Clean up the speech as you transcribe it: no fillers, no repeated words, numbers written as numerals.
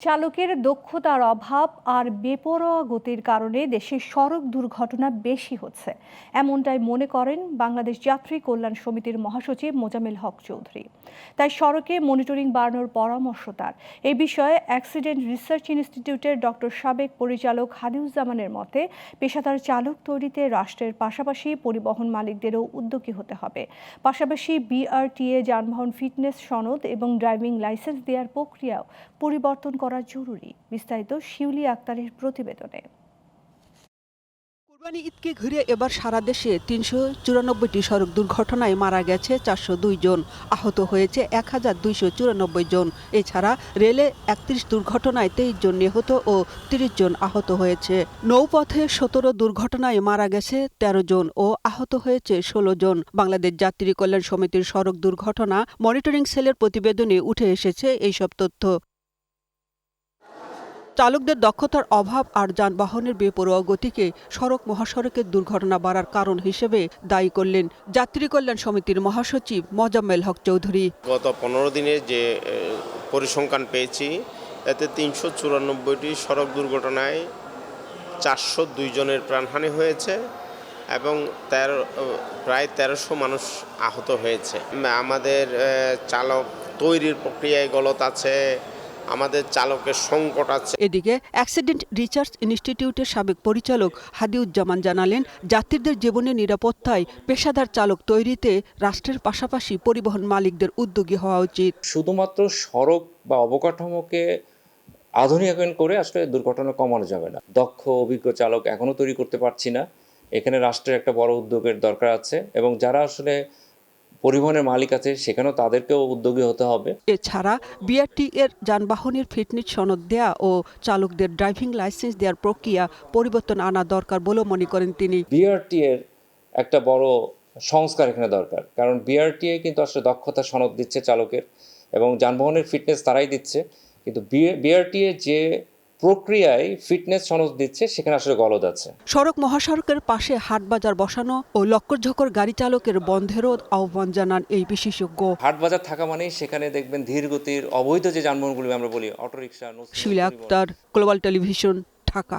চালকের দক্ষতার অভাব আর বেপরোয়া গতির কারণে দেশে সড়ক দুর্ঘটনা বেশি হচ্ছে, এমনটাই মনে করেন বাংলাদেশ যাত্রী কল্যাণ সমিতির মহাসচিব মোজাম্মেল হক চৌধুরী। তাই সড়কে মনিটরিং বাড়ানোর পরামর্শ তার। এই বিষয়ে অ্যাক্সিডেন্ট রিসার্চ ইনস্টিটিউটের ডক্টর সাবেক পরিচালক হাদিউজ্জামানের মতে, পেশাদার চালক তৈরিতে রাষ্ট্রের পাশাপাশি পরিবহন মালিকদেরও উদ্যোগী হতে হবে। পাশাপাশি বিআরটিএ যানবাহন ফিটনেস সনদ এবং ড্রাইভিং লাইসেন্স দেওয়ার প্রক্রিয়াও পরিবর্তন করা জরুরি। বিস্তারিত শিউলি আক্তারের প্রতিবেদনে। কুরবানি ঈদকে ঘিরে এবার সারা দেশে ৩৯৪টি সড়ক দুর্ঘটনায় মারা গেছে ৪০২ জন, আহত হয়েছে ১,২৯৪ জন। এছাড়া রেলে ৩১ দুর্ঘটনায় ২৩ জন নিহত ও ৩০ জন আহত হয়েছে। নৌপথে ১৭ দুর্ঘটনায় মারা গেছে ১৩ জন ও আহত হয়েছে ১৬ জন। বাংলাদেশ যাত্রী কল্যাণ সমিতির সড়ক দুর্ঘটনা মনিটরিং সেলের প্রতিবেদনে উঠে এসেছে এইসব তথ্য। চালকদের দক্ষতার অভাব আর যানবাহনের বেপরোয়া গতিকে সড়ক মহাসড়কের দুর্ঘটনা বাড়ার কারণ হিসেবে দায়ী করলেন যাত্রী কল্যাণ সমিতির মহাসচিব মোজাম্মেল হক চৌধুরী। গত ১৫ দিনে যে পরিসংখ্যান পেয়েছি, এতে ৩৯৪টি সড়ক দুর্ঘটনায় ৪০২ জনের প্রাণহানি হয়েছে এবং প্রায় ১৩০০ মানুষ আহত হয়েছে। আমাদের চালক তৈরির প্রক্রিয়ায় গলত আছে, আমাদের চালকের সংকট আছে। এদিকে অ্যাক্সিডেন্ট রিসার্চ ইনস্টিটিউটের সাবেক পরিচালক হাদিউজ্জামান জানালেন, যাত্রীদের জীবনের নিরাপত্তায় পেশাদার চালক তৈরিতে রাষ্ট্রের পাশাপাশি পরিবহন মালিকদের উদ্যোগী হওয়া উচিত। শুধুমাত্র সড়ক বা অবকাঠামোকে আধুনিকায়ন করে আসলে দুর্ঘটনা কমানো যাবে না। দক্ষ অভিজ্ঞ চালক এখনো তৈরি করতে পারছি না। এখানে রাষ্ট্রের একটা বড় উদ্যোগের দরকার আছে এবং যারা আসলে পরিবহনের মালিক আছে সেখানেও তাদেরকেও উদ্যোগী হতে হবে। এছাড়া বিআরটি এর যানবাহনের ফিটনেস সনদ দেয়া ও চালকদের ড্রাইভিং লাইসেন্স দেওয়ার প্রক্রিয়া পরিবর্তন আনা দরকার বলে মনে করেন তিনি। বিআরটি এর একটা বড় সংস্কার এখানে দরকার, কারণ বিআরটিএ কিন্তু আসলে দক্ষতা সনদ দিচ্ছে চালকের এবং যানবাহনের ফিটনেস তারাই দিচ্ছে, কিন্তু বিআরটিএ যে প্রক্রিয়ায় ফিটনেস সনদ দিচ্ছে সেখানে আসলে গলদ আছে। সড়ক মহাসড়কের পাশে হাটবাজার বসানো ও লক্করঝক্কর গাড়ি চালকের বন্ধেরও আহ্বান জানান এই বিশেষজ্ঞ। হাটবাজার থাকা মানেই সেখানে দেখবেন ধীর গতির অবৈধ যে যানবাহনগুলি আমরা বলি অটোরিকশা। শিউলি আক্তার, গ্লোবাল টেলিভিশন, ঢাকা।